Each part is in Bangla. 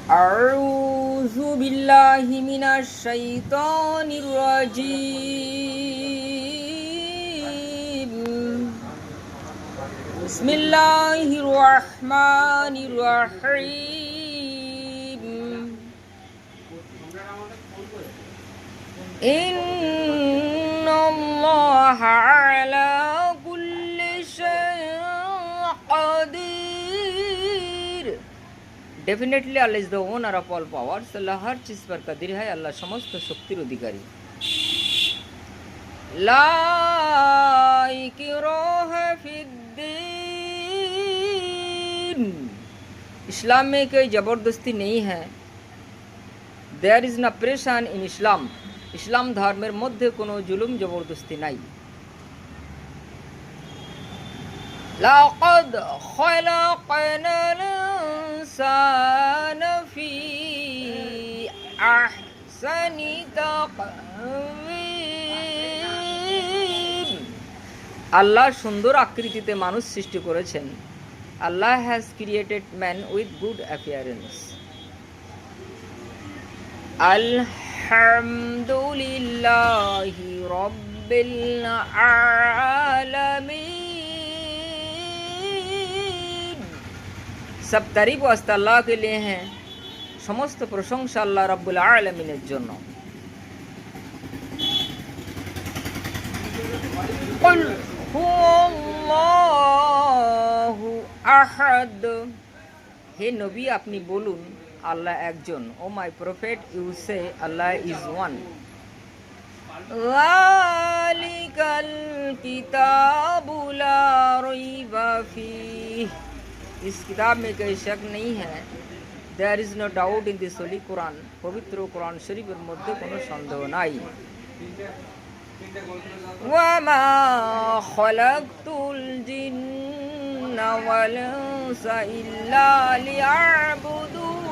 আউযু বিল্লাহি মিনাশ শাইতানির রাজীম। বিসমিল্লাহির রহমানির রহিম। ইন্নাল্লাহা আলা কুল্লি শাইইন কাদির। Definitely Allah is the owner of all powers. Allah हर चीज़ पर कदीर है। अल्लाह समस्त शक्तिर अधिकारी। ला इकराहा फिद्दीन। इस्लाम में कोई ज़बरदस्ती नहीं है। देयर इज़ न प्रेशन इन इस्लाम। इस्लाम धर्मेर मध्य कोनो जुलुम जबरदस्ती नाई। लक़द खलक़नल इंसान फी अहसनि तक़वीम। আল্লাহ সুন্দর আকৃতিতে মানুষ সৃষ্টি করেছেন। Allah has created man with good appearance. আলহামদুলিল্লাহি রাব্বিল আলামিন। सब तारीफ वास्ता अल्लाह के लिए हैं। समस्त प्रशंसा अल्लाह रब्बुल आलमीনের জন্য। कुल हुवल्लाहु আহাদ। হে নবী আপনি বলুন আল্লাহ একজন। O my prophet you say Allah is one. যালিকাল কিতাবু লা রাইবা ফীহ। इस किताब में कोई शक नहीं है। There is no doubt in this holy Quran. पवित्र कुरान शरीफের মধ্যে কোনো সন্দেহ নাই। ওয়ামা খলাকতুল জিন্না ওয়াল ইনসা ইল্লা লিয়াবুদুন।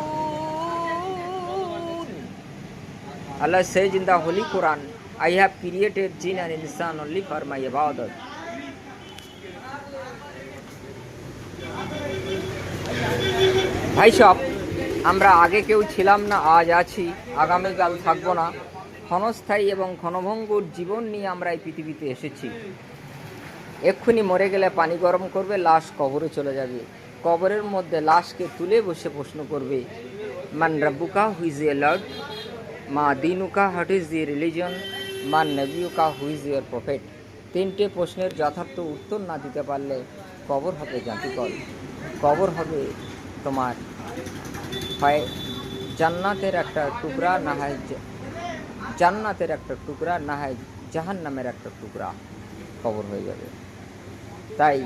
Allah says in the Holy Quran, I have created jinn and insan only for my ibadat. ভাই সব আমরা আগে কেউ ছিলাম না, আজ আছি, আগামীকাল থাকবো না। ক্ষণস্থায়ী এবং ক্ষণভঙ্গুর জীবন নিয়ে আমরা এই পৃথিবীতে এসেছি। এক্ষুনি মরে গেলে পানি গরম করবে, লাশ কবরে চলে যাবে। কবরের মধ্যে লাশকে তুলে বসে প্রশ্ন করবে, মান রাব্বুকা, হু ইজ ইয়োর লর্ড? মা দিনুকা, হোয়াট ইজ দি রিলিজন? মান নবিয়ুকা, হু ইজ ইয়োর প্রফেট? তিনটে প্রশ্নের যথার্থ উত্তর না দিতে পারলে কবর হবে জাতিকল। কবর হবে তোমার হয় জান্নাতের একটা টুকরা, না হয় জান্নাতের একটা টুকরা, না হয় জাহান্নামের একটা টুকরা কবর হয়ে যাবে। তাই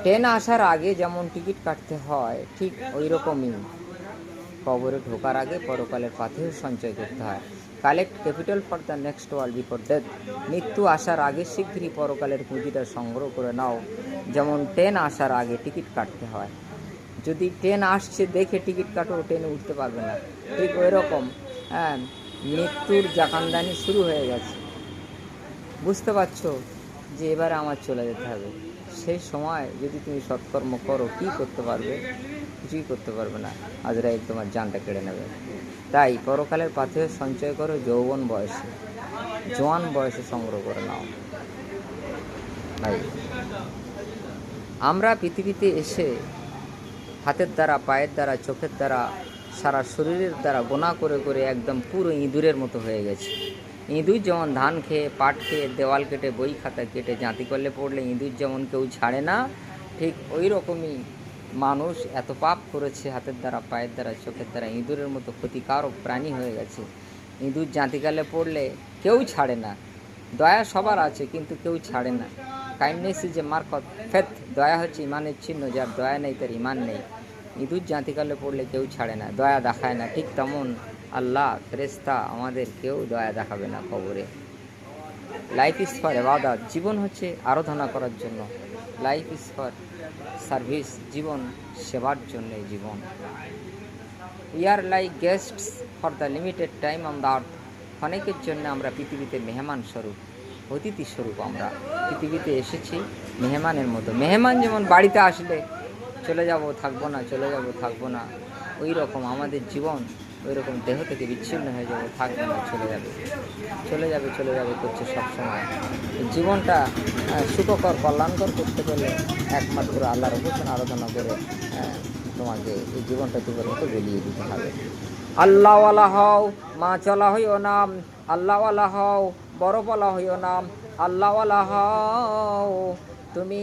ট্রেন আসার আগে যেমন টিকিট কাটতে হয়, ঠিক ওই রকমই কবরে ঢোকার আগে পরকালের পাথেও সঞ্চয় করতে হয়। Collect capital for the next world before death. মৃত্যু আসার আগে শীঘ্রই পরকালের পুঁজিটা সংগ্রহ করে নাও। যেমন ট্রেন আসার আগে টিকিট কাটতে হয়। যদি ট্রেন আসছে দেখে টিকিট কাটো, ট্রেনে উঠতে পারবে না। ঠিক ওই রকম মৃত্যুর জাকানদানি শুরু হয়ে গেছে। বুঝতে পারছো যে এবারে আমার চলে যেতে হবে। সেই সময় যদি তুমি সৎকর্ম করো, কী করতে পারবে? কিছুই করতে পারবে না। আজরাইল তোমার জানটা কেড়ে নেবে। তাই পরকালের পাথেয় সঞ্চয় করো যৌবন বয়সে, জোয়ান বয়সে সংগ্রহ করে নাও। তাই আমরা পৃথিবীতে এসে হাতের দ্বারা, পায়ের দ্বারা, চোখের দ্বারা, সারা শরীরের দ্বারা গোনা করে করে একদম পুরো ইঁদুরের মতো হয়ে গেছে। ইঁদুর যেমন ধান খেয়ে, পাট খেয়ে, দেওয়াল কেটে, বই খাতা কেটে, জাঁতি করলে পড়লে ইঁদুর যেমন কেউ ছাড়ে না, ঠিক ওই রকমই মানুষ এত পাপ করেছে হাতের দ্বারা, পায়ের দ্বারা, চোখের দ্বারা, ইঁদুরের মতো ক্ষতিকারক প্রাণী হয়ে গেছে। ইঁদুর জাঁতিকালে পড়লে কেউ ছাড়ে না। দয়া সবার আছে কিন্তু কেউ ছাড়ে না। Kindness is a mark of faith. দয়া হচ্ছে ইমানের চিহ্ন। যার দয়া নেই তার ইমান নেই। ইঁদুর জাঁতিকালে পড়লে কেউ ছাড়ে না, দয়া দেখায় না। ঠিক তেমন আল্লাহ, ফেরেশতা আমাদের কেউ দয়া দেখাবে না কবরে। লাইফ ইজ ফর ইবাদত। জীবন হচ্ছে আরাধনা করার জন্য। Life is for service. জীবন সেবার জন্য জীবন। We are like guests for the limited time on the earth. অনেকের জন্য আমরা পৃথিবীতে মেহমান স্বরূপ, অতিথি স্বরূপ আমরা পৃথিবীতে এসেছি মেহমানের মতো। মেহমান যেমন বাড়িতে আসলে চলে যাব থাকবো না, চলে যাব থাকবো না, ওই রকম আমাদের জীবন ওই রকম দেহ থেকে বিচ্ছিন্ন হয়ে যাবে, থাকবে না, চলে যাবে চলে যাবে চলে যাবে করছে সবসময়। জীবনটা সুখকর কল্যাণকর করতে গেলে একমাত্র আল্লাহর উপাসনা আরাধনা করে তোমাকে এই জীবনটা তোমার মতো গলিয়ে দিতে হবে। আল্লাহওয়ালা হও, মা চলা হইও নাম, আল্লাহওয়ালা হও, বড়ওয়ালা হইও নাম, আল্লাহওয়ালা হও, তুমি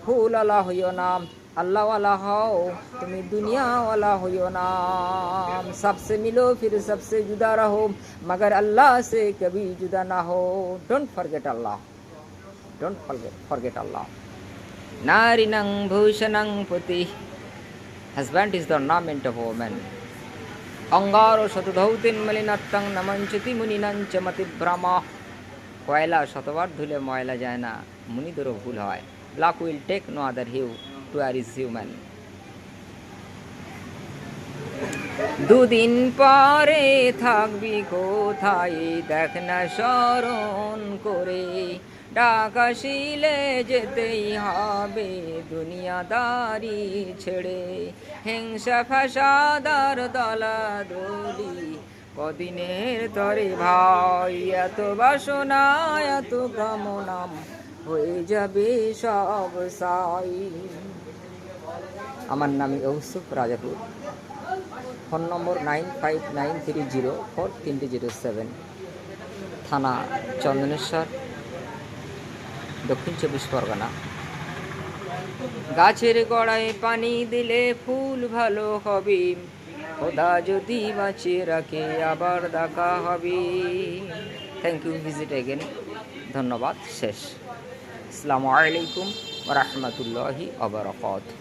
ফুলওয়ালা হইও নাম, अल्लाह हो, तुम्हें दुनिया वाला हो नाम। सबसे मिलो फिर सबसे जुदा रहो, मगर अल्लाह से कभी जुदा ना हो। Don't forget Allah, don't forget Allah. नारिनं भूषणं पुति, husband is the ornament of woman। अंगारो शतधौतिन मलिनत्तं नमंचति मुनिनं च मतिभ्रमा। কয়লা শতবার ধুলে ময়লা যায় না, মুনিদেরও ভুল হয়। Black will take no other hue to err is human. দুদিন পরে থাকবি কোথায়, দেখ না স্মরণ করে। ডাক আসিলে যেতেই হবে দুনিয়াদারি ছেড়ে। হিংসা ফাসাদার দলাদলি কদিনের তরে ভাই। এত বাসনা এত কামনাম হয়ে যাবে সব সাই। আমার নাম ইউসুফ রাজাপুর। ফোন নম্বর 9593043307। থানা চন্দনেশ্বর, দক্ষিণ 24 পরগনা। গাছের গোড়ায় পানি দিলে ফুল ভালো হবে, খোদা যদি বাঁচিয়ে রাখে আবার দেখা হবে। Thank you, visit again. ধন্যবাদ, শেষ। আসসালামু আলাইকুম ওয়া রাহমাতুল্লাহি ওয়া বারাকাতুহু।